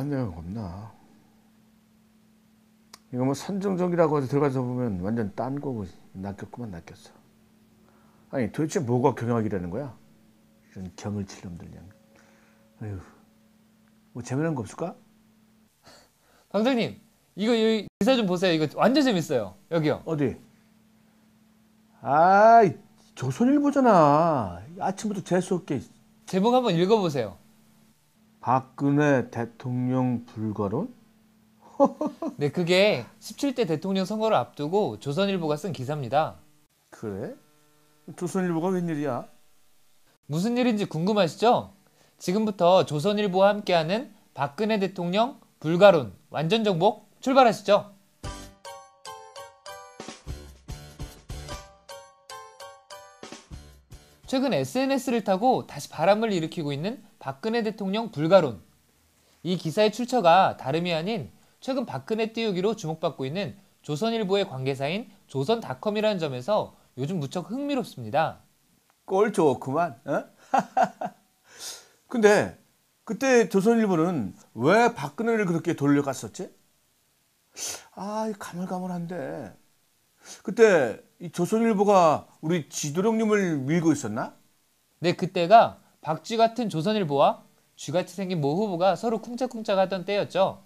중요한 내용 없나? 이거 뭐 선정적이라고 해서 들어가서 보면 완전 딴 거고 낚였구만 낚였어. 아니 도대체 뭐가 경영학이라는 거야? 이런 경을 칠 놈들 그냥. 아휴, 뭐 재미난 거 없을까? 방장님, 이거 여기 기사 좀 보세요. 이거 완전 재밌어요. 여기요. 어디? 아, 조선일보잖아. 아침부터 재수없게. 제목 한번 읽어보세요. 박근혜 대통령 불가론? 네, 그게 17대 대통령 선거를 앞두고 조선일보가 쓴 기사입니다. 그래? 조선일보가 웬일이야? 무슨 일인지 궁금하시죠? 지금부터 조선일보와 함께하는 박근혜 대통령 불가론 완전 정복 출발하시죠. 최근 SNS를 타고 다시 바람을 일으키고 있는 박근혜 대통령 불가론. 이 기사의 출처가 다름이 아닌 최근 박근혜 띄우기로 주목받고 있는 조선일보의 관계사인 조선닷컴이라는 점에서 요즘 무척 흥미롭습니다. 꼴 좋구만. 어? 근데 그때 조선일보는 왜 박근혜를 그렇게 돌려갔었지? 아, 가물가물한데. 그때 이 조선일보가 우리 지도령님을 밀고 있었나? 네, 그때가 박쥐 같은 조선일보와 쥐같이 생긴 모 후보가 서로 쿵짝쿵짝 하던 때였죠.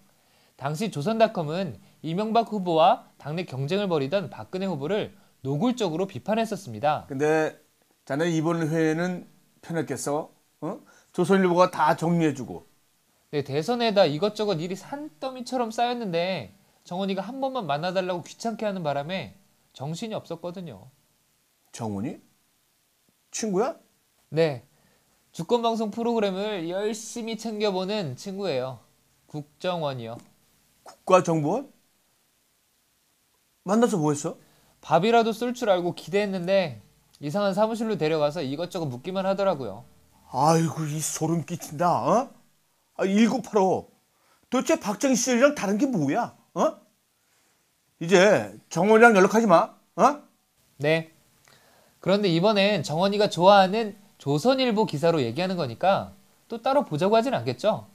당시 조선닷컴은 이명박 후보와 당내 경쟁을 벌이던 박근혜 후보를 노골적으로 비판했었습니다. 근데 자네 이번 회에는 편했겠어? 어? 조선일보가 다 정리해주고. 네, 대선에다 이것저것 일이 산더미처럼 쌓였는데 정원이가 한 번만 만나달라고 귀찮게 하는 바람에 정신이 없었거든요. 정훈이? 친구야? 네, 주권방송 프로그램을 열심히 챙겨보는 친구예요. 국정원이요. 국가정보원? 만나서 뭐 했어? 밥이라도 쏠 줄 알고 기대했는데 이상한 사무실로 데려가서 이것저것 묻기만 하더라고요. 아이고, 이 소름 끼친다. 어? 1985. 도대체 박정희 시절이랑 다른 게 뭐야? 어? 이제 정원이랑 연락하지 마. 어? 네. 그런데 이번엔 정원이가 좋아하는 조선일보 기사로 얘기하는 거니까 또 따로 보자고 하진 않겠죠?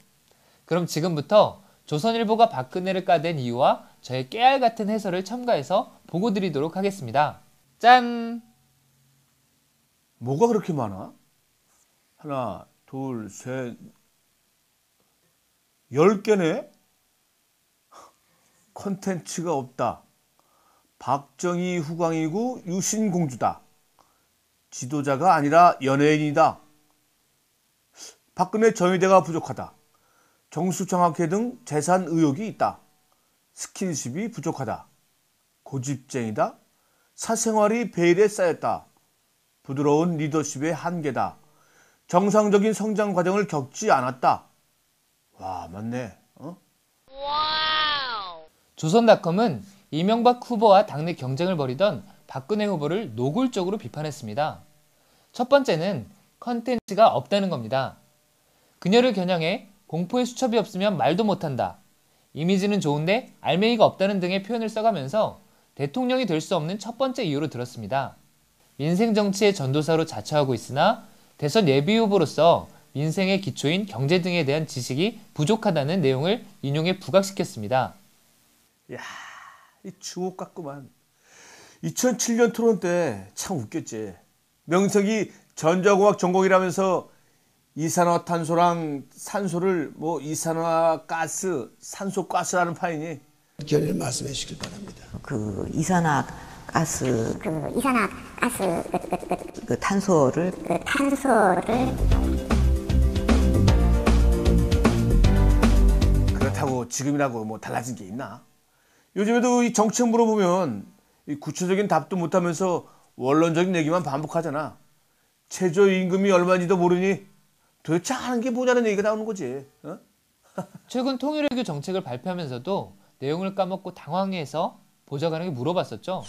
그럼 지금부터 조선일보가 박근혜를 까댄 이유와 저의 깨알 같은 해설을 첨가해서 보고 드리도록 하겠습니다. 짠! 뭐가 그렇게 많아? 하나, 둘, 셋, 10개네? 콘텐츠가 없다. 박정희 후광이고 유신공주다. 지도자가 아니라 연예인이다. 박근혜 전위대가 부족하다. 정수장학회 등 재산 의혹이 있다. 스킨십이 부족하다. 고집쟁이다. 사생활이 베일에 쌓였다. 부드러운 리더십의 한계다. 정상적인 성장 과정을 겪지 않았다. 와, 맞네. 어? 조선닷컴은 이명박 후보와 당내 경쟁을 벌이던 박근혜 후보를 노골적으로 비판했습니다. 첫 번째는 컨텐츠가 없다는 겁니다. 그녀를 겨냥해 공포의 수첩이 없으면 말도 못한다. 이미지는 좋은데 알맹이가 없다는 등의 표현을 써가면서 대통령이 될 수 없는 첫 번째 이유로 들었습니다. 민생 정치의 전도사로 자처하고 있으나 대선 예비 후보로서 민생의 기초인 경제 등에 대한 지식이 부족하다는 내용을 인용해 부각시켰습니다. 야, 이 주옥 같구만. 2007년 토론 때 참 웃겼지. 명석이 전자공학 전공이라면서 이산화탄소랑 산소를 뭐 이산화가스, 산소가스라는 파이니. 결의를 말씀해 주시길 바랍니다. 그 이산화가스, 그 탄소를 그렇다고 지금이라고 뭐 달라진 게 있나? 요즘에도 이 정책 물어보면 이 구체적인 답도 못하면서 원론적인 얘기만 반복하잖아. 최저임금이 얼마인지도 모르니 도대체 하는 게 뭐냐는 얘기가 나오는 거지. 어? 최근 통일외교 정책을 발표하면서도 내용을 까먹고 당황해서 보좌관에게 물어봤었죠.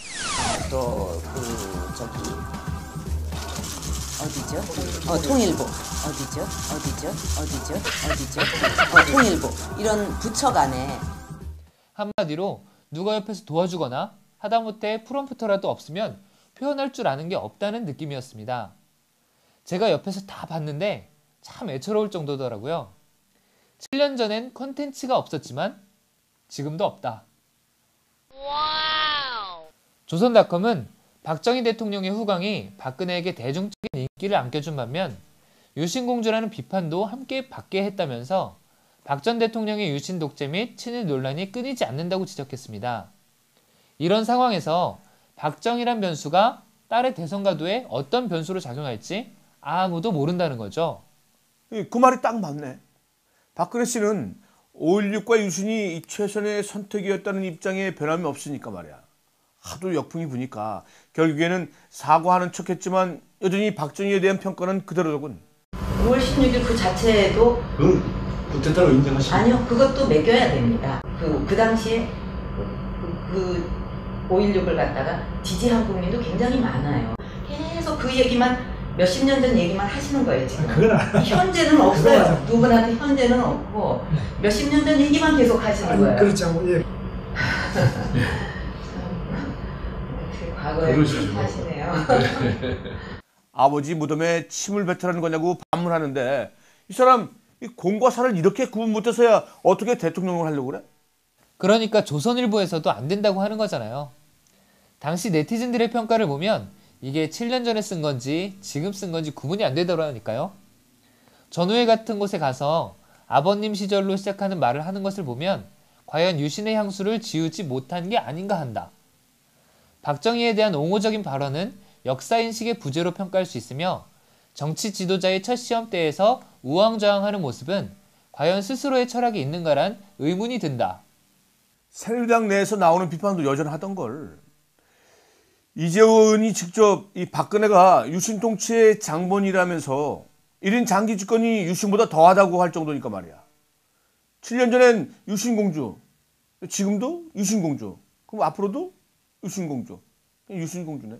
어디죠? 통일부 어디죠? 통일부 이런 부처 간에 한마디로 누가 옆에서 도와주거나 하다못해 프롬프터라도 없으면 표현할 줄 아는 게 없다는 느낌이었습니다. 제가 옆에서 다 봤는데 참 애처로울 정도더라고요. 7년 전엔 콘텐츠가 없었지만 지금도 없다. 조선닷컴은 박정희 대통령의 후광이 박근혜에게 대중적인 인기를 안겨준 반면 유신공주라는 비판도 함께 받게 했다면서 박 전 대통령의 유신 독재 및 친일 논란이 끊이지 않는다고 지적했습니다. 이런 상황에서 박정희란 변수가 딸의 대선 가도에 어떤 변수로 작용할지 아무도 모른다는 거죠. 그 말이 딱 맞네. 박근혜 씨는 5.16과 유신이 최선의 선택이었다는 입장에 변함이 없으니까 말이야. 하도 역풍이 부니까 결국에는 사과하는 척했지만 여전히 박정희에 대한 평가는 그대로더군. 5월 16일 그 자체도 쿠데타로 인정하시나요? 아니요, 그것도 매겨야 됩니다. 그 당시에 그 5.16을 갖다가 지지한 국민도 굉장히 많아요. 계속 그 얘기만 몇십 년 전 얘기만 하시는 거예요 지금. 현재는 없어요. 누구나한테 현재는 없고 몇십 년 전 얘기만 계속 하시는 거예요. 그렇죠. 예. 과거에 하시네요. 아버지 무덤에 침을 뱉으라는 거냐고 반문하는데 이 사람 공과 사를 이렇게 구분 못해서야 어떻게 대통령을 하려고 그래? 그러니까 조선일보에서도 안 된다고 하는 거잖아요. 당시 네티즌들의 평가를 보면 이게 7년 전에 쓴 건지 지금 쓴 건지 구분이 안 되더라니까요. 전우회 같은 곳에 가서 아버님 시절로 시작하는 말을 하는 것을 보면 과연 유신의 향수를 지우지 못한 게 아닌가 한다. 박정희에 대한 옹호적인 발언은 역사인식의 부재로 평가할 수 있으며 정치 지도자의 첫 시험대에서 우왕좌왕하는 모습은 과연 스스로의 철학이 있는가란 의문이 든다. 새누리당 내에서 나오는 비판도 여전하던걸. 이재호 의원이 직접 이 박근혜가 유신 통치의 장본이라면서 1인 장기 집권이 유신보다 더하다고 할 정도니까 말이야. 7년 전엔 유신공주, 지금도 유신공주, 그럼 앞으로도 유신공주, 유신공주네.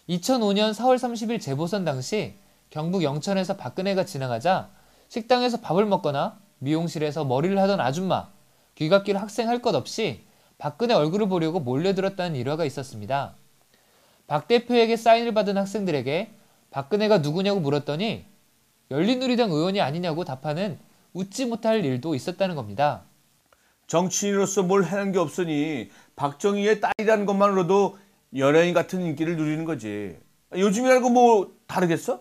2005년 4월 30일 재보선 당시 경북 영천에서 박근혜가 지나가자 식당에서 밥을 먹거나 미용실에서 머리를 하던 아줌마, 귀갓길 학생 할 것 없이 박근혜 얼굴을 보려고 몰려들었다는 일화가 있었습니다. 박 대표에게 사인을 받은 학생들에게 박근혜가 누구냐고 물었더니 열린우리당 의원이 아니냐고 답하는 웃지 못할 일도 있었다는 겁니다. 정치인으로서 뭘 해낸 게 없으니 박정희의 딸이라는 것만으로도 연예인 같은 인기를 누리는 거지. 요즘이라고 뭐 다르겠어?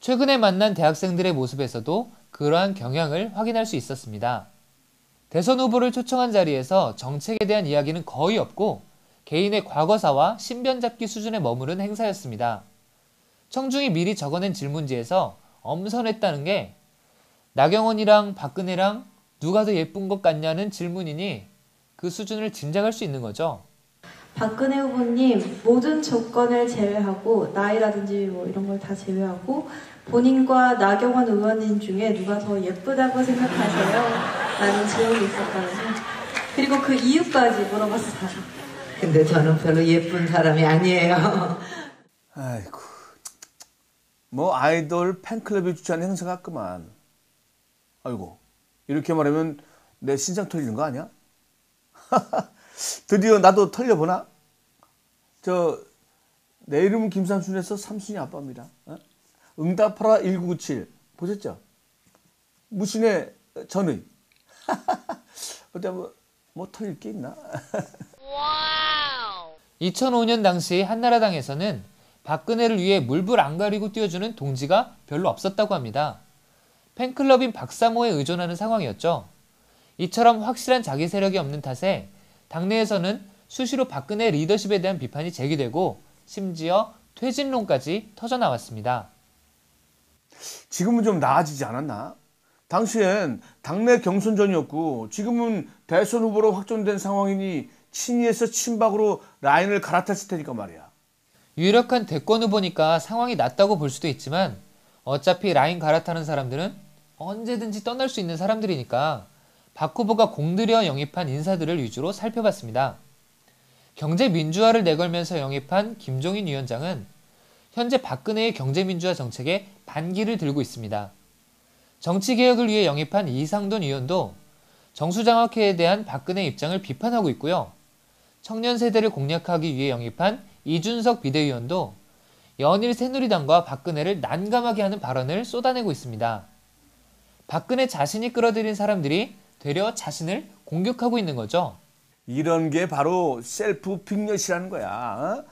최근에 만난 대학생들의 모습에서도 그러한 경향을 확인할 수 있었습니다. 대선 후보를 초청한 자리에서 정책에 대한 이야기는 거의 없고 개인의 과거사와 신변잡기 수준에 머무른 행사였습니다. 청중이 미리 적어낸 질문지에서 엄선했다는 게 나경원이랑 박근혜랑 누가 더 예쁜 것 같냐는 질문이니 그 수준을 짐작할 수 있는 거죠. 박근혜 후보님 모든 조건을 제외하고 나이라든지 뭐 이런 걸 다 제외하고 본인과 나경원 의원님 중에 누가 더 예쁘다고 생각하세요? 라는 질문이 있었다면서 그리고 그 이유까지 물어봤어요. 근데 저는 별로 예쁜 사람이 아니에요. 아이고, 뭐 아이돌 팬클럽이 주최하는 행사 같구만. 아이고, 이렇게 말하면 내 신상 털리는 거 아니야? 드디어 나도 털려보나? 내 이름은 김삼순에서 삼순이 아빠입니다. 응답하라 1997 보셨죠? 무신의 전의. 어디 뭐 털릴 게 있나? 2005년 당시 한나라당에서는 박근혜를 위해 물불 안 가리고 뛰어주는 동지가 별로 없었다고 합니다. 팬클럽인 박사모에 의존하는 상황이었죠. 이처럼 확실한 자기 세력이 없는 탓에 당내에서는 수시로 박근혜 리더십에 대한 비판이 제기되고 심지어 퇴진론까지 터져나왔습니다. 지금은 좀 나아지지 않았나? 당시엔 당내 경선전이었고 지금은 대선 후보로 확정된 상황이니 친이에서 친박으로 라인을 갈아탔을 테니까 말이야. 유력한 대권 후보니까 상황이 낫다고 볼 수도 있지만 어차피 라인 갈아타는 사람들은 언제든지 떠날 수 있는 사람들이니까 박 후보가 공들여 영입한 인사들을 위주로 살펴봤습니다. 경제민주화를 내걸면서 영입한 김종인 위원장은 현재 박근혜의 경제민주화 정책에 반기를 들고 있습니다. 정치개혁을 위해 영입한 이상돈 의원도 정수장학회에 대한 박근혜 입장을 비판하고 있고요. 청년 세대를 공략하기 위해 영입한 이준석 비대위원도 연일 새누리당과 박근혜를 난감하게 하는 발언을 쏟아내고 있습니다. 박근혜 자신이 끌어들인 사람들이 되려 자신을 공격하고 있는 거죠. 이런 게 바로 셀프 빅엿이라는 거야.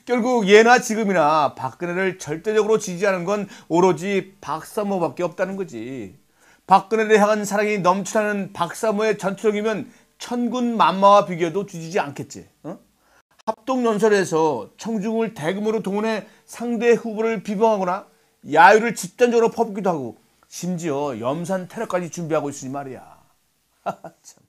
결국 예나 지금이나 박근혜를 절대적으로 지지하는 건 오로지 박사모밖에 없다는 거지. 박근혜를 향한 사랑이 넘쳐나는 박사모의 전투력이면 천군 만마와 비교도 뒤지지 않겠지. 합동연설에서 청중을 대규모로 동원해 상대 후보를 비방하거나 야유를 집단적으로 퍼붓기도 하고 심지어 염산 테러까지 준비하고 있으니 말이야. 참.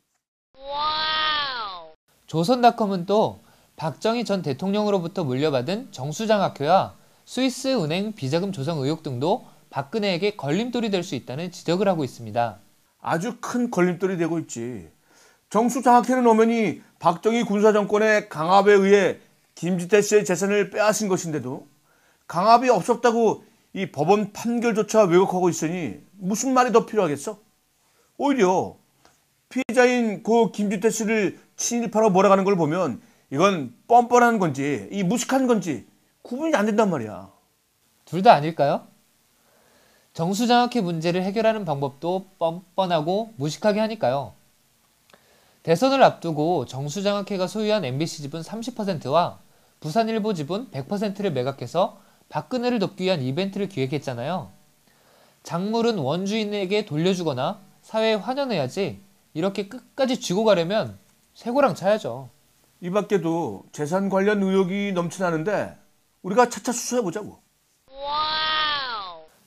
조선닷컴은 또 박정희 전 대통령으로부터 물려받은 정수장학회와 스위스 은행 비자금 조성 의혹 등도 박근혜에게 걸림돌이 될 수 있다는 지적을 하고 있습니다. 아주 큰 걸림돌이 되고 있지. 정수장학회는 엄연히 박정희 군사정권의 강압에 의해 김지태 씨의 재산을 빼앗은 것인데도 강압이 없었다고 이 법원 판결조차 왜곡하고 있으니 무슨 말이 더 필요하겠어? 오히려 피해자인 고 김지태 씨를 친일파로 몰아가는 걸 보면 이건 뻔뻔한 건지 이 무식한 건지 구분이 안 된단 말이야. 둘 다 아닐까요? 정수장학회 문제를 해결하는 방법도 뻔뻔하고 무식하게 하니까요. 대선을 앞두고 정수장학회가 소유한 MBC 지분 30%와 부산일보 지분 100%를 매각해서 박근혜를 돕기 위한 이벤트를 기획했잖아요. 작물은 원주인에게 돌려주거나 사회에 환원해야지 이렇게 끝까지 쥐고 가려면 쇠고랑 차야죠. 이 밖에도 재산 관련 의혹이 넘쳐나는데 우리가 차차 수사해보자고.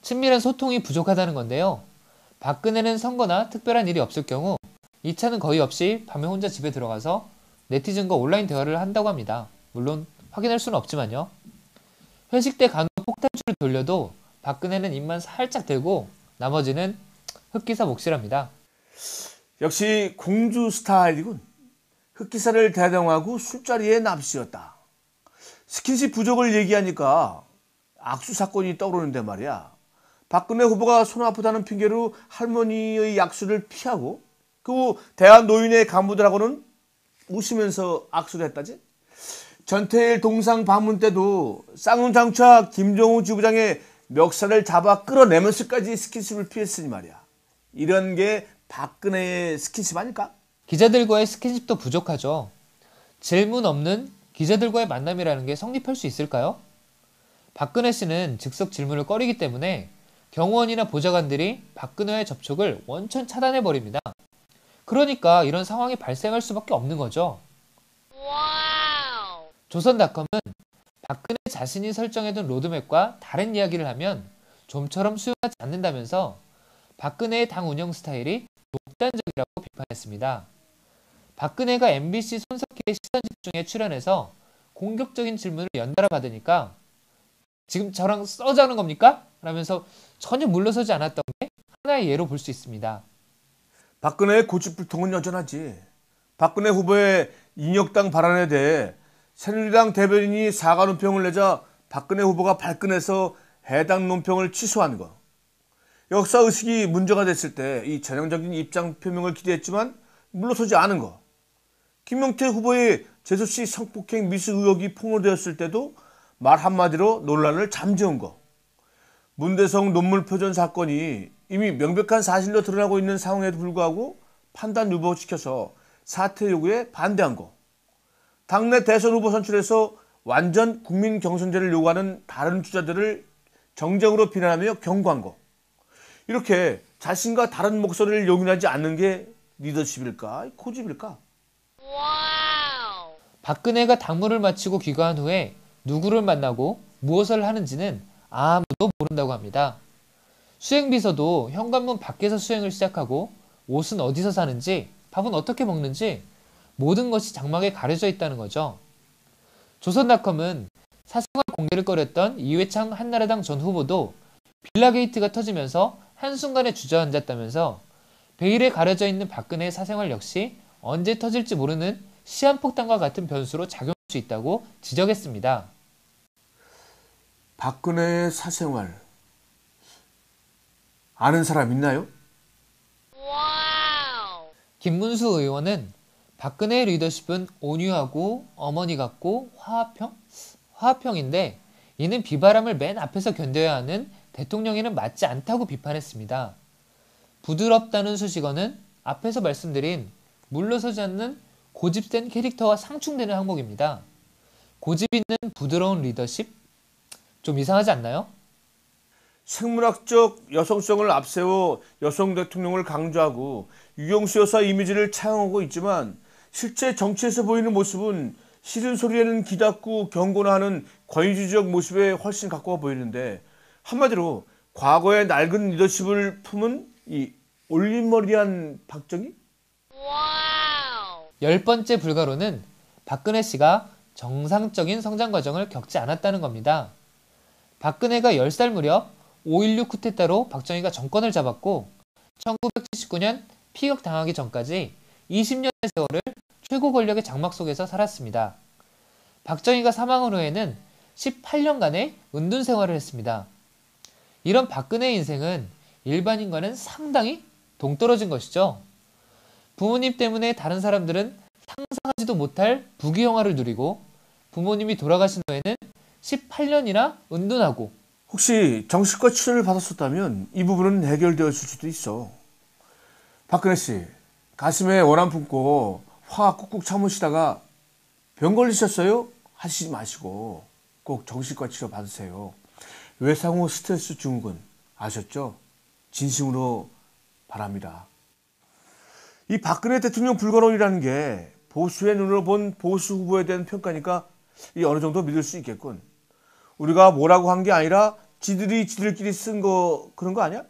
친밀한 소통이 부족하다는 건데요. 박근혜는 선거나 특별한 일이 없을 경우 2차는 거의 없이 밤에 혼자 집에 들어가서 네티즌과 온라인 대화를 한다고 합니다. 물론 확인할 수는 없지만요. 회식 때 간혹 폭탄주를 돌려도 박근혜는 입만 살짝 대고 나머지는 흑기사 몫이랍니다. 역시 공주 스타일이군. 흑기사를 대동하고 술자리에 납시였다. 스킨십 부족을 얘기하니까 악수 사건이 떠오르는데 말이야. 박근혜 후보가 손 아프다는 핑계로 할머니의 약수를 피하고 그 대한노인회 간부들하고는 웃으면서 악수를 했다지. 전태일 동상 방문 때도 쌍용장차 김정우 지부장의 멱살을 잡아 끌어내면서까지 스킨십을 피했으니 말이야. 이런 게 박근혜의 스킨십 아닐까? 기자들과의 스킨십도 부족하죠. 질문 없는 기자들과의 만남이라는 게 성립할 수 있을까요? 박근혜 씨는 즉석 질문을 꺼리기 때문에 경호원이나 보좌관들이 박근혜와의 접촉을 원천 차단해버립니다. 그러니까 이런 상황이 발생할 수밖에 없는 거죠. 조선닷컴은 박근혜 자신이 설정해둔 로드맵과 다른 이야기를 하면 좀처럼 수용하지 않는다면서 박근혜의 당 운영 스타일이 독단적이라고 비판했습니다. 박근혜가 MBC 손석희의 시선집중에 출연해서 공격적인 질문을 연달아 받으니까 지금 저랑 써자는 겁니까? 라면서 전혀 물러서지 않았던 게 하나의 예로 볼 수 있습니다. 박근혜의 고집불통은 여전하지. 박근혜 후보의 인혁당 발언에 대해 새누리당 대변인이 사과 논평을 내자 박근혜 후보가 발끈해서 해당 논평을 취소한 거. 역사의식이 문제가 됐을 때 이 전형적인 입장 표명을 기대했지만 물러서지 않은 거. 김용태 후보의 재수씨 성폭행 미수 의혹이 폭로되었을 때도 말 한마디로 논란을 잠재운 거. 문대성 논문 표전 사건이 이미 명백한 사실로 드러나고 있는 상황에도 불구하고 판단 유보시켜서 사퇴 요구에 반대한 거. 당내 대선 후보 선출에서 완전 국민 경선제를 요구하는 다른 주자들을 정적으로 비난하며 경고한 거. 이렇게 자신과 다른 목소리를 용인하지 않는 게 리더십일까? 고집일까? 박근혜가 당무를 마치고 귀가한 후에 누구를 만나고 무엇을 하는지는 아무도 모른다고 합니다. 수행비서도 현관문 밖에서 수행을 시작하고 옷은 어디서 사는지 밥은 어떻게 먹는지 모든 것이 장막에 가려져 있다는 거죠. 조선닷컴은 사생활 공개를 꺼렸던 이회창 한나라당 전 후보도 빌라게이트가 터지면서 한순간에 주저앉았다면서 베일에 가려져 있는 박근혜의 사생활 역시 언제 터질지 모르는 시한폭탄과 같은 변수로 작용할 수 있다고 지적했습니다. 박근혜의 사생활 아는 사람 있나요? 김문수 의원은 박근혜의 리더십은 온유하고 어머니 같고 화합형인데 이는 비바람을 맨 앞에서 견뎌야 하는 대통령에는 맞지 않다고 비판했습니다. 부드럽다는 수식어는 앞에서 말씀드린 물러서지 않는 고집센 캐릭터와 상충되는 항목입니다. 고집 있는 부드러운 리더십? 좀 이상하지 않나요? 생물학적 여성성을 앞세워 여성 대통령을 강조하고 유경수 여사 이미지를 차용하고 있지만 실제 정치에서 보이는 모습은 싫은 소리에는 귀 닫고 경고나 하는 권위주의적 모습에 훨씬 가까워 보이는데 한마디로 과거의 낡은 리더십을 품은 이 올림머리한 박정희? 10번째 불가로는 박근혜 씨가 정상적인 성장 과정을 겪지 않았다는 겁니다. 박근혜가 10살 무렵 5.16 쿠데타로 박정희가 정권을 잡았고 1979년 피격당하기 전까지 20년의 세월을 최고 권력의 장막 속에서 살았습니다. 박정희가 사망한 후에는 18년간의 은둔 생활을 했습니다. 이런 박근혜의 인생은 일반인과는 상당히 동떨어진 것이죠. 부모님 때문에 다른 사람들은 상상하지도 못할 부귀영화를 누리고 부모님이 돌아가신 후에는 18년이나 은둔하고 혹시 정신과 치료를 받았었다면 이 부분은 해결되었을 수도 있어. 박근혜 씨, 가슴에 원한 품고 화 꾹꾹 참으시다가 병 걸리셨어요? 하시지 마시고 꼭 정신과 치료 받으세요. 외상후 스트레스 증후군 아셨죠? 진심으로 바랍니다. 이 박근혜 대통령 불가론이라는 게 보수의 눈으로 본 보수 후보에 대한 평가니까 이 어느 정도 믿을 수 있겠군. 우리가 뭐라고 한 게 아니라 지들끼리 쓴 거 그런 거 아니야?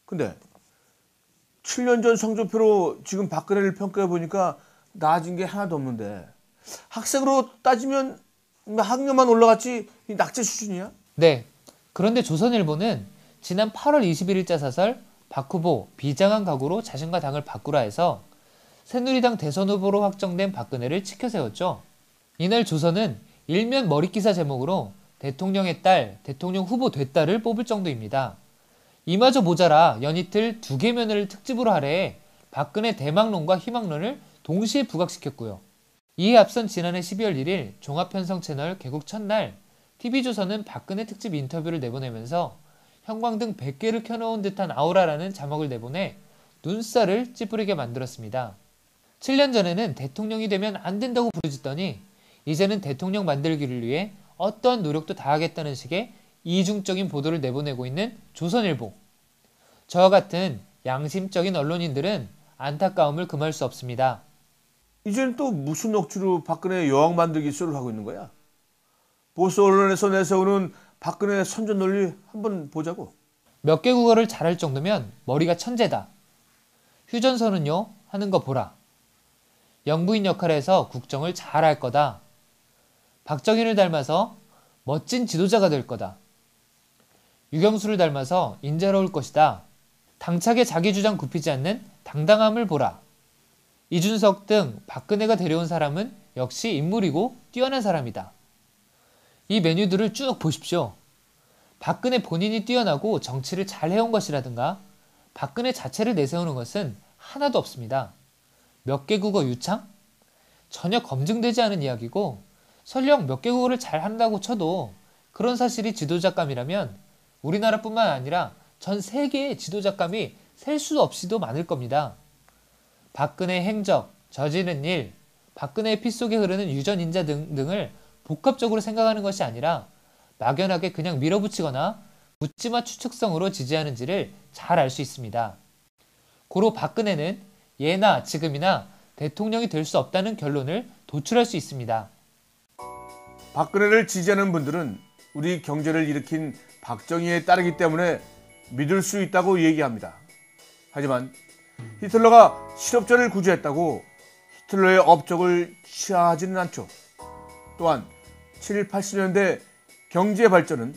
근데 7년 전 성적표로 지금 박근혜를 평가해 보니까 나아진 게 하나도 없는데 학생으로 따지면 학년만 올라갔지 낙제 수준이야? 네, 그런데 조선일보는 지난 8월 21일자 사설 박 후보 비장한 각오로 자신과 당을 바꾸라 해서 새누리당 대선 후보로 확정된 박근혜를 치켜세웠죠. 이날 조선은 일면 머릿기사 제목으로 대통령의 딸, 대통령 후보 됐다를 뽑을 정도입니다. 이마저 모자라 연이틀 2개 면을 특집으로 할애해 박근혜 대망론과 희망론을 동시에 부각시켰고요. 이에 앞선 지난해 12월 1일 종합편성 채널 개국 첫날 TV조선은 박근혜 특집 인터뷰를 내보내면서 형광등 100개를 켜놓은 듯한 아우라라는 자막을 내보내 눈살을 찌푸리게 만들었습니다. 7년 전에는 대통령이 되면 안 된다고 부르짖더니 이제는 대통령 만들기를 위해 어떠한 노력도 다하겠다는 식의 이중적인 보도를 내보내고 있는 조선일보. 저와 같은 양심적인 언론인들은 안타까움을 금할 수 없습니다. 이제는 또 무슨 억지로 박근혜 여왕 만들기 쇼를 하고 있는 거야? 보수 언론에서 내세우는 박근혜 선전 논리 한번 보자고. 몇 개 국어를 잘할 정도면 머리가 천재다. 휴전선은요 하는 거 보라. 영부인 역할에서 국정을 잘할 거다. 박정희를 닮아서 멋진 지도자가 될 거다. 유경수를 닮아서 인재로울 것이다. 당차게 자기 주장 굽히지 않는 당당함을 보라. 이준석 등 박근혜가 데려온 사람은 역시 인물이고 뛰어난 사람이다. 이 메뉴들을 쭉 보십시오. 박근혜 본인이 뛰어나고 정치를 잘 해온 것이라든가 박근혜 자체를 내세우는 것은 하나도 없습니다. 몇 개 국어 유창? 전혀 검증되지 않은 이야기고 설령 몇 개 국어를 잘 한다고 쳐도 그런 사실이 지도자감이라면 우리나라뿐만 아니라 전 세계의 지도자감이 셀 수 없이도 많을 겁니다. 박근혜 행적, 저지른 일, 박근혜의 피 속에 흐르는 유전인자 등을 복합적으로 생각하는 것이 아니라 막연하게 그냥 밀어붙이거나 묻지마 추측성으로 지지하는지를 잘 알 수 있습니다. 고로 박근혜는 예나 지금이나 대통령이 될 수 없다는 결론을 도출할 수 있습니다. 박근혜를 지지하는 분들은 우리 경제를 일으킨 박정희의 딸이기 때문에 믿을 수 있다고 얘기합니다. 하지만 히틀러가 실업자를 구제했다고 히틀러의 업적을 취하하지는 않죠. 또한 7, 80년대 경제 발전은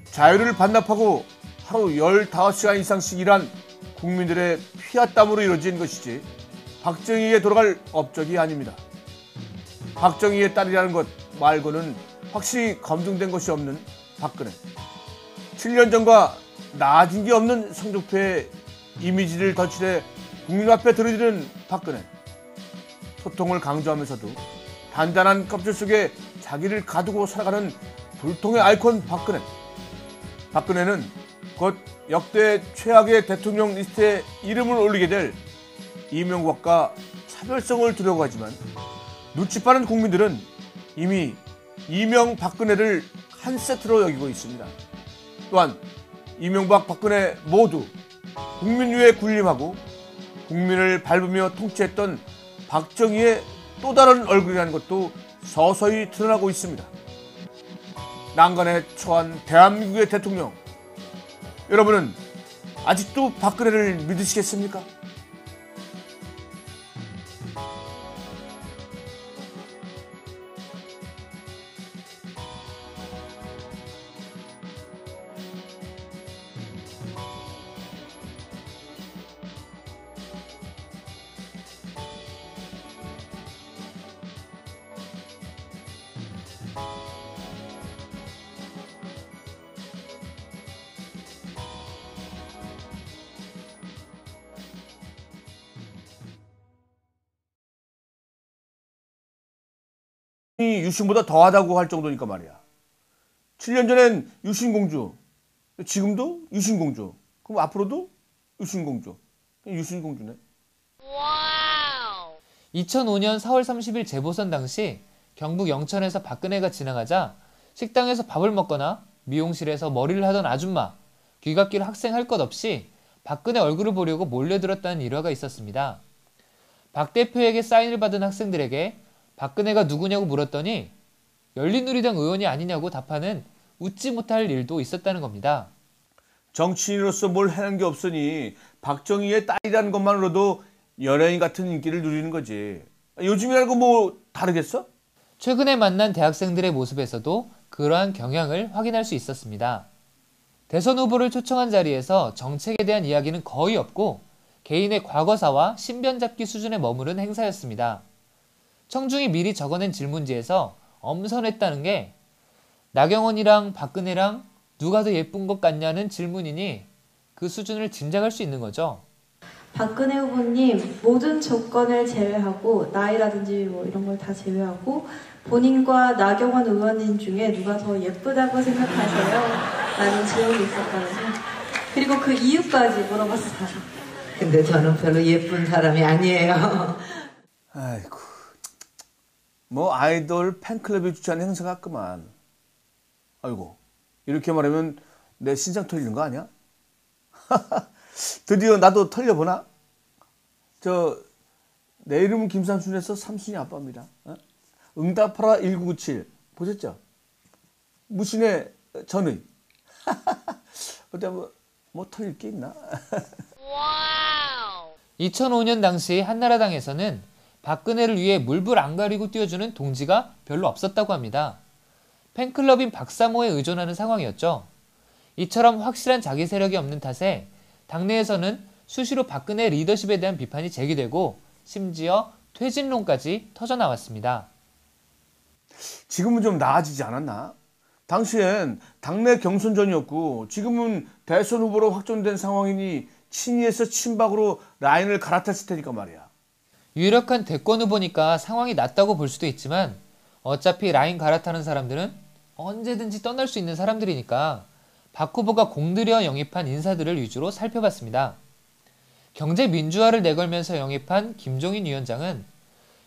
자유를 반납하고 하루 15시간 이상씩 일한 국민들의 피와 땀으로 이루어진 것이지 박정희에게 돌아갈 업적이 아닙니다. 박정희의 딸이라는 것 말고는 확실히 검증된 것이 없는 박근혜. 7년 전과 나아진 게 없는 성적표에 이미지를 덧칠해 국민 앞에 들이대는 박근혜. 소통을 강조하면서도 단단한 껍질 속에 자기를 가두고 살아가는 불통의 아이콘 박근혜. 박근혜는 곧 역대 최악의 대통령 리스트에 이름을 올리게 될 이명박과 차별성을 두려고 하지만 눈치 빠른 국민들은 이미 이명박근혜를 한 세트로 여기고 있습니다. 또한 이명박, 박근혜 모두 국민 위에 군림하고 국민을 밟으며 통치했던 박정희의 또 다른 얼굴이라는 것도 서서히 드러나고 있습니다. 난간에 처한 대한민국의 대통령, 여러분은 아직도 박근혜를 믿으시겠습니까? 유신보다 더하다고 할 정도니까 말이야. 7년 전엔 유신공주, 지금도 유신공주, 그럼 앞으로도 유신공주, 유신공주네. 2005년 4월 30일 재보선 당시 경북 영천에서 박근혜가 지나가자 식당에서 밥을 먹거나 미용실에서 머리를 하던 아줌마, 귀갓길 학생 할 것 없이 박근혜 얼굴을 보려고 몰려들었다는 일화가 있었습니다. 박 대표에게 사인을 받은 학생들에게 박근혜가 누구냐고 물었더니 열린우리당 의원이 아니냐고 답하는 웃지 못할 일도 있었다는 겁니다. 정치인으로서 뭘 해낸 게 없으니 박정희의 딸이라는 것만으로도 연예인 같은 인기를 누리는 거지. 요즘이라고 뭐 다르겠어? 최근에 만난 대학생들의 모습에서도 그러한 경향을 확인할 수 있었습니다. 대선 후보를 초청한 자리에서 정책에 대한 이야기는 거의 없고 개인의 과거사와 신변잡기 수준에 머무른 행사였습니다. 청중이 미리 적어낸 질문지에서 엄선했다는 게 나경원이랑 박근혜랑 누가 더 예쁜 것 같냐는 질문이니 그 수준을 짐작할 수 있는 거죠. 박근혜 후보님 모든 조건을 제외하고 나이라든지 뭐 이런 걸 다 제외하고 본인과 나경원 의원님 중에 누가 더 예쁘다고 생각하세요? 라는 질문이 있었다면서. 그리고 그 이유까지 물어봤어요. 근데 저는 별로 예쁜 사람이 아니에요. 아이고, 뭐 아이돌 팬클럽이 주최하는 행사 같구만. 아이고, 이렇게 말하면 내 신장 털리는 거 아니야? 드디어 나도 털려보나? 내 이름은 김삼순에서 삼순이 아빠입니다. 응답하라 1997 보셨죠? 무신의 전의. 어때 뭐 털릴 게 있나? 2005년 당시 한나라당에서는 박근혜를 위해 물불 안 가리고 뛰어주는 동지가 별로 없었다고 합니다. 팬클럽인 박사모에 의존하는 상황이었죠. 이처럼 확실한 자기 세력이 없는 탓에 당내에서는 수시로 박근혜 리더십에 대한 비판이 제기되고 심지어 퇴진론까지 터져나왔습니다. 지금은 좀 나아지지 않았나? 당시엔 당내 경선전이었고 지금은 대선 후보로 확정된 상황이니 친이에서 친박으로 라인을 갈아탔을 테니까 말이야. 유력한 대권 후보니까 상황이 낫다고 볼 수도 있지만 어차피 라인 갈아타는 사람들은 언제든지 떠날 수 있는 사람들이니까 박 후보가 공들여 영입한 인사들을 위주로 살펴봤습니다. 경제민주화를 내걸면서 영입한 김종인 위원장은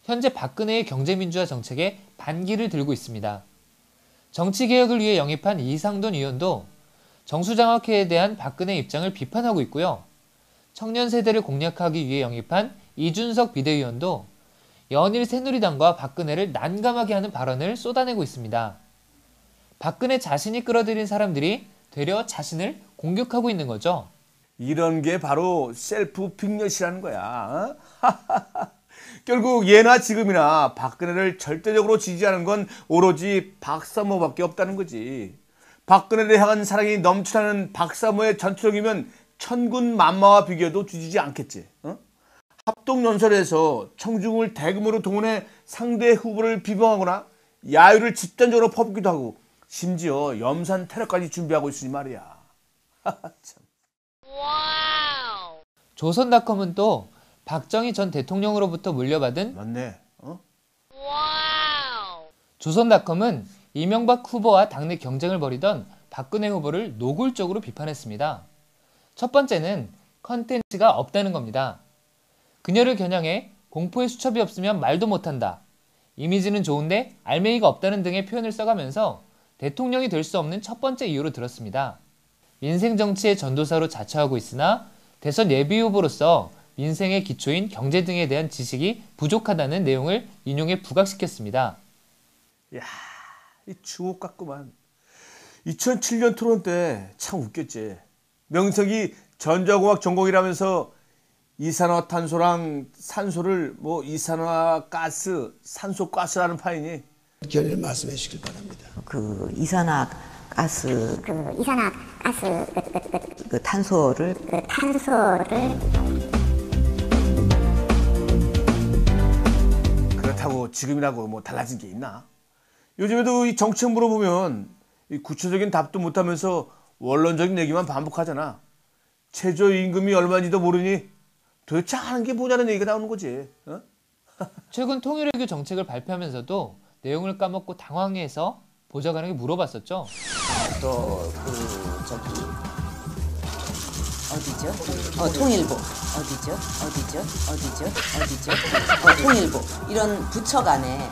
현재 박근혜의 경제민주화 정책에 반기를 들고 있습니다. 정치개혁을 위해 영입한 이상돈 의원도 정수장학회에 대한 박근혜 입장을 비판하고 있고요. 청년 세대를 공략하기 위해 영입한 이준석 비대위원도 연일 새누리당과 박근혜를 난감하게 하는 발언을 쏟아내고 있습니다. 박근혜 자신이 끌어들인 사람들이 되려 자신을 공격하고 있는 거죠. 이런 게 바로 셀프 빅엿이라는 거야. 결국 예나 지금이나 박근혜를 절대적으로 지지하는 건 오로지 박사모밖에 없다는 거지. 박근혜를 향한 사랑이 넘쳐나는 박사모의 전투력이면 천군 만마와 비교도 뒤지지 않겠지. 합동연설에서 청중을 대규모로 동원해 상대 후보를 비방하거나 야유를 집단적으로 퍼붓기도 하고 심지어 염산 테러까지 준비하고 있으니 말이야. 참. 조선닷컴은 또 박정희 전 대통령으로부터 물려받은 맞네. 조선닷컴은 이명박 후보와 당내 경쟁을 벌이던 박근혜 후보를 노골적으로 비판했습니다. 첫 번째는 컨텐츠가 없다는 겁니다. 그녀를 겨냥해 공포의 수첩이 없으면 말도 못한다. 이미지는 좋은데 알맹이가 없다는 등의 표현을 써가면서 대통령이 될 수 없는 첫 번째 이유로 들었습니다. 민생 정치의 전도사로 자처하고 있으나 대선 예비 후보로서 민생의 기초인 경제 등에 대한 지식이 부족하다는 내용을 인용해 부각시켰습니다. 야, 이 주옥 같구만. 2007년 토론 때 참 웃겼지. 명석이 전자공학 전공이라면서 이산화탄소랑 산소를 뭐 이산화가스, 산소가스라는 파이니. 견해를 말씀해 주시길 바랍니다. 그 이산화가스, 그 탄소를 그렇다고 지금이라고 뭐 달라진 게 있나? 요즘에도 이 정책 물어보면 이 구체적인 답도 못하면서 원론적인 얘기만 반복하잖아. 최저임금이 얼마인지도 모르니 도대체 하는 게 뭐냐는 얘기가 나오는 거지. 어? 최근 통일외교 정책을 발표하면서도 내용을 까먹고 당황해서 보좌관에게 물어봤었죠. 어디죠? 통일부. 어디죠? 통일부. 이런 부처 간에.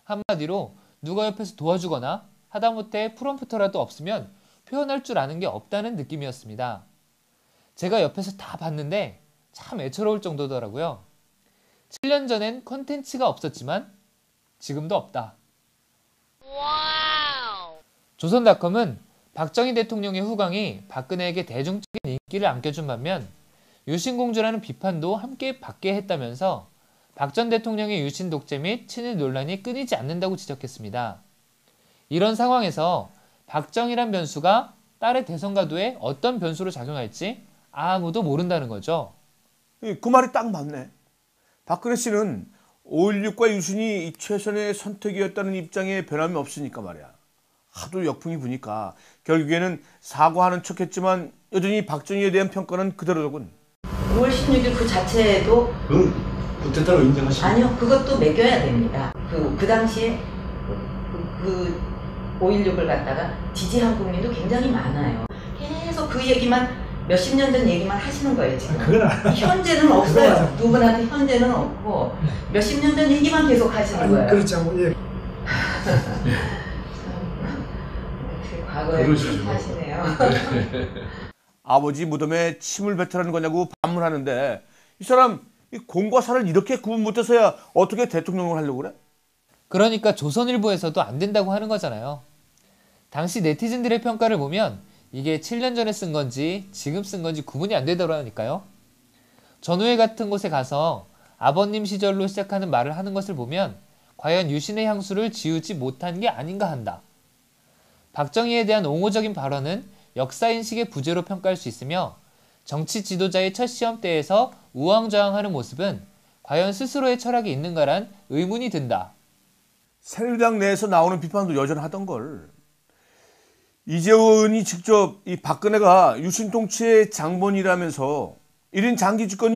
한마디로 누가 옆에서 도와주거나 하다못해 프롬프터라도 없으면 표현할 줄 아는 게 없다는 느낌이었습니다. 제가 옆에서 다 봤는데 참 애처로울 정도더라고요. 7년 전엔 컨텐츠가 없었지만 지금도 없다. 조선닷컴은 박정희 대통령의 후광이 박근혜에게 대중적인 인기를 안겨준 반면 유신공주라는 비판도 함께 받게 했다면서 박 전 대통령의 유신 독재 및 친일 논란이 끊이지 않는다고 지적했습니다. 이런 상황에서 박정희란 변수가 딸의 대선 가도에 어떤 변수로 작용할지 아무도 모른다는 거죠. 그 말이 딱 맞네. 박근혜 씨는 5.16과 유신이 최선의 선택이었다는 입장에 변함이 없으니까 말이야. 하도 역풍이 부니까 결국에는 사과하는 척했지만 여전히 박정희에 대한 평가는 그대로더군. 5월 16일 그 자체도 쿠데타로 인정하시나요? 아니요, 그것도 매겨야 됩니다. 그 당시에 그 5.16을 갖다가 지지한 국민도 굉장히 많아요. 계속 그 얘기만 몇십 년 전 얘기만 하시는 거예요 지금. 현재는 없어요. 누구나한테 현재는 없고 몇십 년 전 얘기만 계속 하시는 거예요. 그렇지 않고 예. 과거에 하시네요. 아버지 무덤에 침을 뱉으라는 거냐고 반문하는데 이 사람 이 공과 사를 이렇게 구분 못해서야 어떻게 대통령을 하려고 그래? 그러니까 조선일보에서도 안 된다고 하는 거잖아요. 당시 네티즌들의 평가를 보면 이게 7년 전에 쓴 건지 지금 쓴 건지 구분이 안 되더라니까요. 전우회 같은 곳에 가서 아버님 시절로 시작하는 말을 하는 것을 보면 과연 유신의 향수를 지우지 못한 게 아닌가 한다. 박정희에 대한 옹호적인 발언은 역사인식의 부재로 평가할 수 있으며 정치 지도자의 첫 시험대에서 우왕좌왕하는 모습은 과연 스스로의 철학이 있는가란 의문이 든다. 새누리당 내에서 나오는 비판도 여전하던 걸. 이재호 의원이 직접 이 박근혜가 유신 통치의 장본이라면서 1인 장기 집권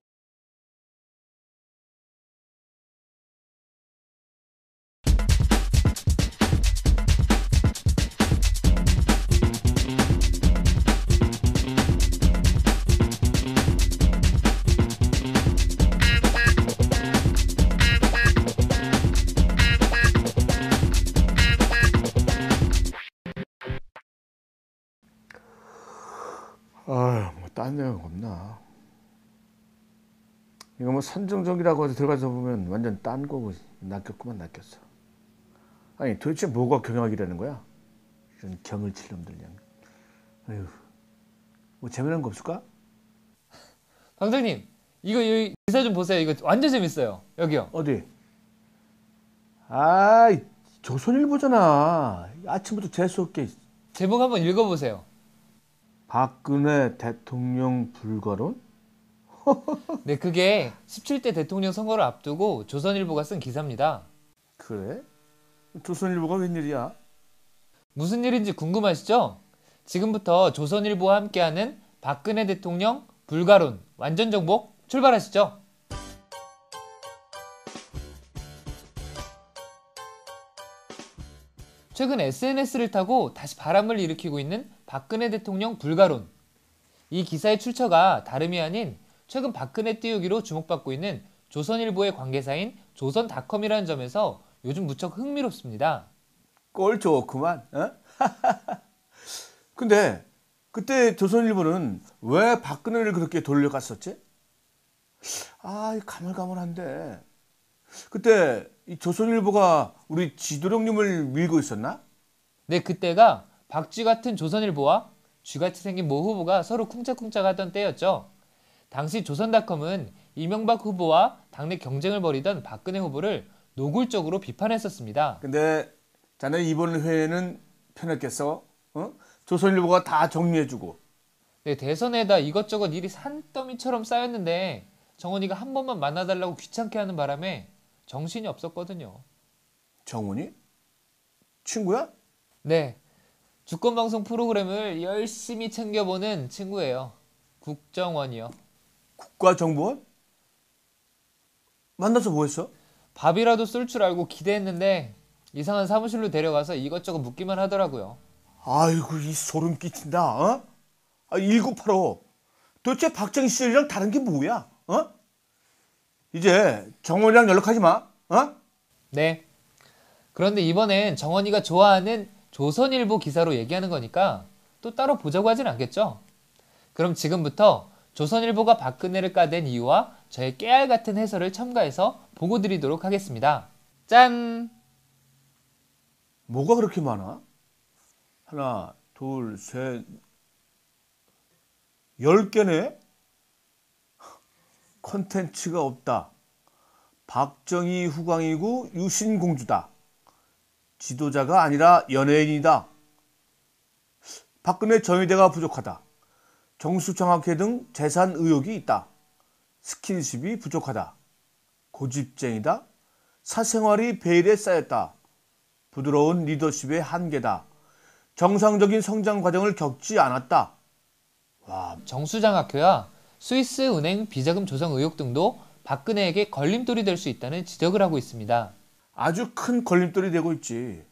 뭐 딴 내용 없나? 이거 뭐 선정적이라고 해서 들어가서 보면 완전 딴 거고 낚였구만 낚였어. 아니 도대체 뭐가 경영학이라는 거야? 이런 경을 칠 놈들 그냥. 아휴, 뭐 재미난 거 없을까? 방장님, 이거 여기 기사 좀 보세요. 이거 완전 재밌어요. 여기요. 어디? 아, 조선일보잖아. 아침부터 재수없게. 제목 한번 읽어보세요. 박근혜 대통령 불가론? 네, 그게 17대 대통령 선거를 앞두고 조선일보가 쓴 기사입니다. 그래? 조선일보가 웬일이야? 무슨 일인지 궁금하시죠? 지금부터 조선일보와 함께하는 박근혜 대통령 불가론 완전 정복 출발하시죠. 최근 SNS를 타고 다시 바람을 일으키고 있는 박근혜 대통령 불가론. 이 기사의 출처가 다름이 아닌 최근 박근혜 띄우기로 주목받고 있는 조선일보의 관계사인 조선닷컴이라는 점에서 요즘 무척 흥미롭습니다. 꼴 좋구만. 어? 근데 그때 조선일보는 왜 박근혜를 그렇게 돌려갔었지? 가물가물한데. 그때 이 조선일보가 우리 지도령님을 밀고 있었나? 네, 그때가 박쥐 같은 조선일보와 쥐같이 생긴 모 후보가 서로 쿵짝쿵짝 하던 때였죠. 당시 조선닷컴은 이명박 후보와 당내 경쟁을 벌이던 박근혜 후보를 노골적으로 비판했었습니다. 근데 자네 이번 회에는 편했겠어? 어? 조선일보가 다 정리해주고. 네, 대선에다 이것저것 일이 산더미처럼 쌓였는데 정원이가 한 번만 만나달라고 귀찮게 하는 바람에 정신이 없었거든요. 정훈이? 친구야? 네, 주권방송 프로그램을 열심히 챙겨보는 친구예요. 국정원이요. 국가정보원? 만나서 뭐 했어? 밥이라도 쏠 줄 알고 기대했는데 이상한 사무실로 데려가서 이것저것 묻기만 하더라고요. 아이고, 이 소름 끼친다. 어? 1985. 도대체 박정희 시절이랑 다른 게 뭐야? 어? 이제 정원이랑 연락하지 마. 어? 네. 그런데 이번엔 정원이가 좋아하는 조선일보 기사로 얘기하는 거니까 또 따로 보자고 하진 않겠죠? 그럼 지금부터 조선일보가 박근혜를 까댄 이유와 저의 깨알 같은 해설을 첨가해서 보고 드리도록 하겠습니다. 짠! 뭐가 그렇게 많아? 하나, 둘, 셋, 10개네? 컨텐츠가 없다. 박정희 후광이고 유신공주다. 지도자가 아니라 연예인이다. 박근혜 전위대가 부족하다. 정수장학회 등 재산 의혹이 있다. 스킨십이 부족하다. 고집쟁이다. 사생활이 베일에 쌓였다. 부드러운 리더십의 한계다. 정상적인 성장 과정을 겪지 않았다. 와, 정수장학회와 스위스 은행 비자금 조성 의혹 등도 박근혜에게 걸림돌이 될 수 있다는 지적을 하고 있습니다. 아주 큰 걸림돌이 되고 있지.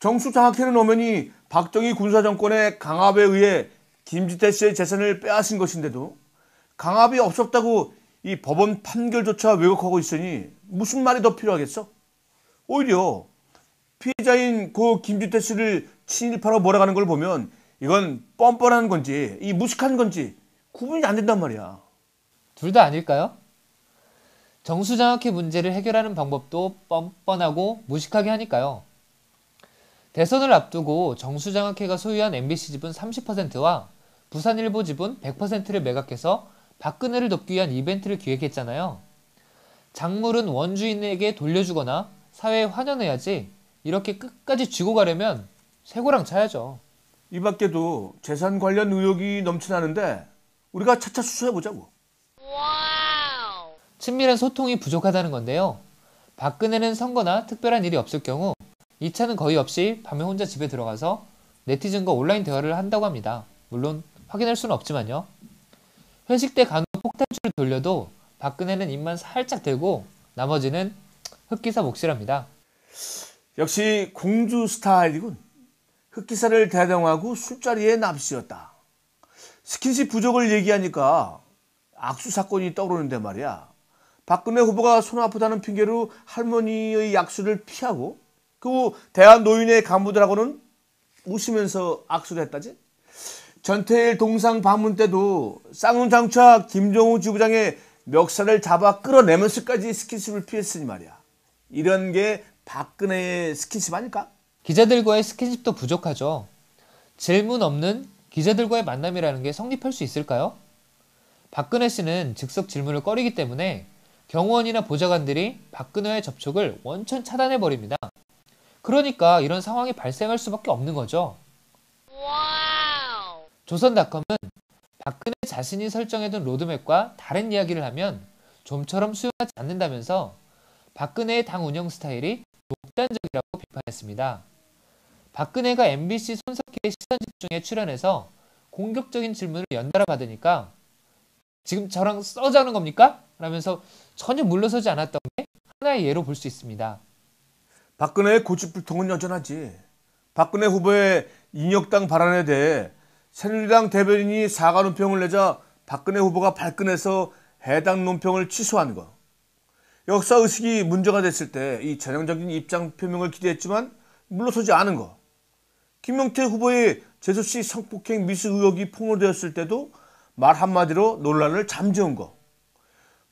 정수장학회는 엄연히 박정희 군사정권의 강압에 의해 김지태 씨의 재산을 빼앗은 것인데도 강압이 없었다고 이 법원 판결조차 왜곡하고 있으니 무슨 말이 더 필요하겠어? 오히려 피해자인 고 김지태 씨를 친일파로 몰아가는 걸 보면 이건 뻔뻔한 건지 이 무식한 건지 구분이 안 된단 말이야. 둘 다 아닐까요? 정수장학회 문제를 해결하는 방법도 뻔뻔하고 무식하게 하니까요. 대선을 앞두고 정수장학회가 소유한 MBC 지분 30%와 부산일보 지분 100%를 매각해서 박근혜를 돕기 위한 이벤트를 기획했잖아요. 작물은 원주인에게 돌려주거나 사회에 환원해야지 이렇게 끝까지 쥐고 가려면 쇠고랑 차야죠. 이 밖에도 재산 관련 의혹이 넘쳐나는데 우리가 차차 수사해보자고. 친밀한 소통이 부족하다는 건데요. 박근혜는 선거나 특별한 일이 없을 경우 2차는 거의 없이 밤에 혼자 집에 들어가서 네티즌과 온라인 대화를 한다고 합니다. 물론 확인할 수는 없지만요. 회식 때 간혹 폭탄주를 돌려도 박근혜는 입만 살짝 대고 나머지는 흑기사 몫이랍니다. 역시 공주 스타일이군. 흑기사를 대동하고 술자리에 납시였다. 스킨십 부족을 얘기하니까 악수 사건이 떠오르는데 말이야. 박근혜 후보가 손 아프다는 핑계로 할머니의 약수를 피하고 그 후 대한노인회 간부들하고는 웃으면서 악수를 했다지. 전태일 동상 방문 때도 쌍용장차 김정우 지부장의 멱살을 잡아 끌어내면서까지 스킨십을 피했으니 말이야. 이런 게 박근혜의 스킨십 아닐까? 기자들과의 스킨십도 부족하죠. 질문 없는 기자들과의 만남이라는 게 성립할 수 있을까요? 박근혜 씨는 즉석 질문을 꺼리기 때문에 경호원이나 보좌관들이 박근혜와의 접촉을 원천 차단해버립니다. 그러니까 이런 상황이 발생할 수밖에 없는 거죠. 조선닷컴은 박근혜 자신이 설정해둔 로드맵과 다른 이야기를 하면 좀처럼 수용하지 않는다면서 박근혜의 당 운영 스타일이 독단적이라고 비판했습니다. 박근혜가 MBC 손석희의 시선집중에 출연해서 공격적인 질문을 연달아 받으니까 지금 저랑 써자는 겁니까? 라면서 전혀 물러서지 않았던 게 하나의 예로 볼 수 있습니다. 박근혜의 고집불통은 여전하지. 박근혜 후보의 인혁당 발언에 대해 새누리당 대변인이 사과 논평을 내자 박근혜 후보가 발끈해서 해당 논평을 취소한 거. 역사의식이 문제가 됐을 때 이 전형적인 입장 표명을 기대했지만 물러서지 않은 거. 김명태 후보의 제수씨 성폭행 미수 의혹이 폭로되었을 때도 말 한마디로 논란을 잠재운 거.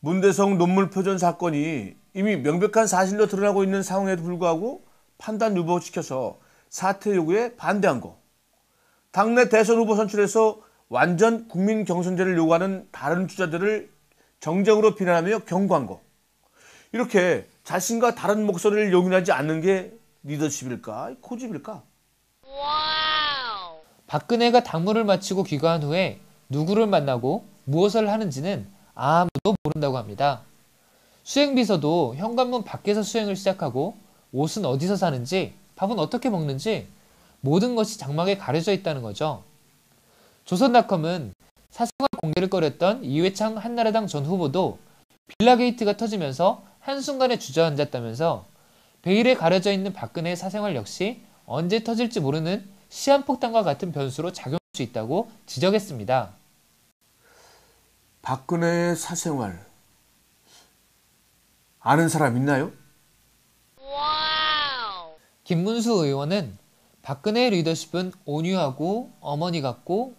문대성 논문 표전 사건이 이미 명백한 사실로 드러나고 있는 상황에도 불구하고 판단 유보시켜서 사퇴 요구에 반대한 거. 당내 대선 후보 선출에서 완전 국민 경선제를 요구하는 다른 주자들을 정쟁으로 비난하며 경고한 거. 이렇게 자신과 다른 목소리를 용인하지 않는 게 리더십일까? 고집일까? 박근혜가 당무를 마치고 귀가한 후에 누구를 만나고 무엇을 하는지는 아무도 모른다고 합니다. 수행비서도 현관문 밖에서 수행을 시작하고 옷은 어디서 사는지, 밥은 어떻게 먹는지 모든 것이 장막에 가려져 있다는 거죠. 조선닷컴은 사생활 공개를 꺼렸던 이회창 한나라당 전 후보도 빌라게이트가 터지면서 한순간에 주저앉았다면서 베일에 가려져 있는 박근혜의 사생활 역시 언제 터질지 모르는 시한폭탄과 같은 변수로 작용할 수 있다고 지적했습니다. 박근혜의 사생활 아는 사람 있나요? 김문수 의원은 박근혜의 리더십은 온유하고 어머니 같고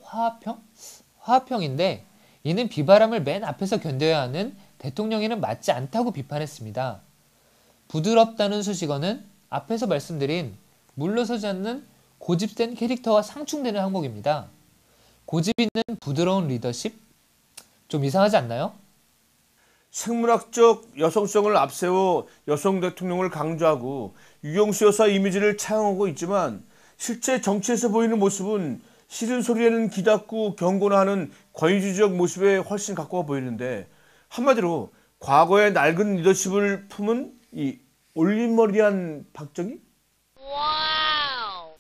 화합형인데 이는 비바람을 맨 앞에서 견뎌야 하는 대통령에는 맞지 않다고 비판했습니다. 부드럽다는 수식어는 앞에서 말씀드린 물러서지 않는 고집된 캐릭터와 상충되는 항목입니다. 고집 있는 부드러운 리더십? 좀 이상하지 않나요? 생물학적 여성성을 앞세워 여성 대통령을 강조하고 유경수 여사 이미지를 차용하고 있지만 실제 정치에서 보이는 모습은 싫은 소리에는 귀 닫고 경고나 하는 권위주의적 모습에 훨씬 가까워 보이는데 한마디로 과거의 낡은 리더십을 품은 이 올림머리한 박정희?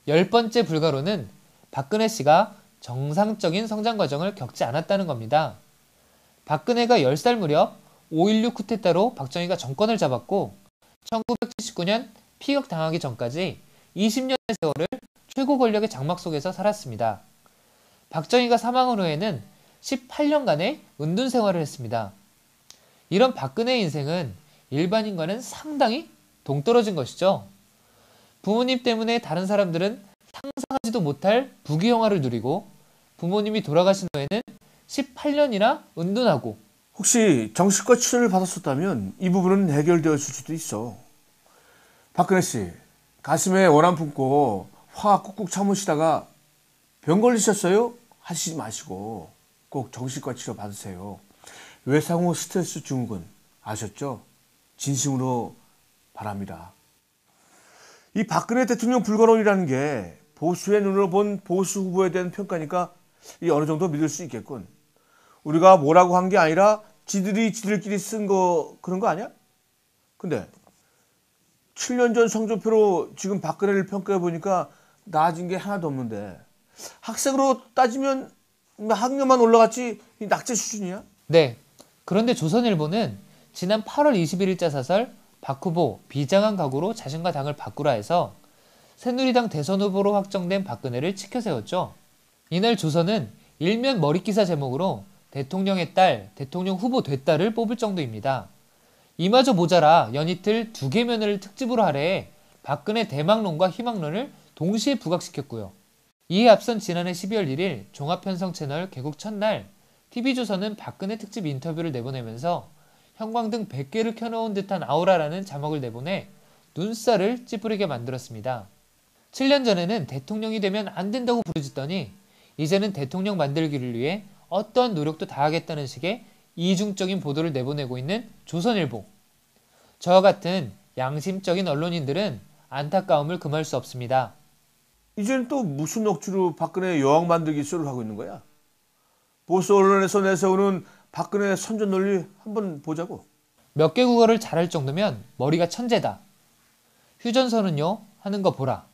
10번째 불가로는 박근혜 씨가 정상적인 성장 과정을 겪지 않았다는 겁니다. 박근혜가 10살 무렵 5.16 쿠데타로 박정희가 정권을 잡았고 1979년 피격당하기 전까지 20년의 세월을 최고 권력의 장막 속에서 살았습니다. 박정희가 사망한 후에는 18년간의 은둔 생활을 했습니다. 이런 박근혜의 인생은 일반인과는 상당히 동떨어진 것이죠. 부모님 때문에 다른 사람들은 상상하지도 못할 부귀영화를 누리고 부모님이 돌아가신 후에는 18년이나 은둔하고 혹시 정신과 치료를 받았었다면 이 부분은 해결되었을 수도 있어. 박근혜 씨, 가슴에 원한 품고 화 꾹꾹 참으시다가 병 걸리셨어요? 하시지 마시고 꼭 정신과 치료 받으세요. 외상후 스트레스 증후군 아셨죠? 진심으로 바랍니다. 이 박근혜 대통령 불가론이라는 게 보수의 눈으로 본 보수 후보에 대한 평가니까 이 어느 정도 믿을 수 있겠군. 우리가 뭐라고 한 게 아니라 지들끼리 쓴 거 그런 거 아니야? 근데 7년 전 성적표로 지금 박근혜를 평가해 보니까 나아진 게 하나도 없는데 학생으로 따지면 학년만 올라갔지 낙제 수준이야? 네, 그런데 조선일보는 지난 8월 21일자 사설 박 후보 비장한 각오로 자신과 당을 바꾸라 해서 새누리당 대선 후보로 확정된 박근혜를 치켜세웠죠. 이날 조선은 일면 머릿기사 제목으로 대통령의 딸, 대통령 후보 됐다를 뽑을 정도입니다. 이마저 모자라 연이틀 2개면을 특집으로 할애해 박근혜 대망론과 희망론을 동시에 부각시켰고요. 이에 앞선 지난해 12월 1일 종합편성 채널 개국 첫날 TV조선은 박근혜 특집 인터뷰를 내보내면서 형광등 100개를 켜놓은 듯한 아우라라는 자막을 내보내 눈살을 찌푸리게 만들었습니다. 7년 전에는 대통령이 되면 안 된다고 부르짖더니 이제는 대통령 만들기를 위해 어떠한 노력도 다하겠다는 식의 이중적인 보도를 내보내고 있는 조선일보. 저와 같은 양심적인 언론인들은 안타까움을 금할 수 없습니다. 이제는 또 무슨 억지로 박근혜 여왕 만들기 쇼를 하고 있는 거야? 보수 언론에서 내세우는 박근혜 선전 논리 한번 보자고. 몇 개 국어를 잘할 정도면 머리가 천재다. 휴전선은요 하는 거 보라.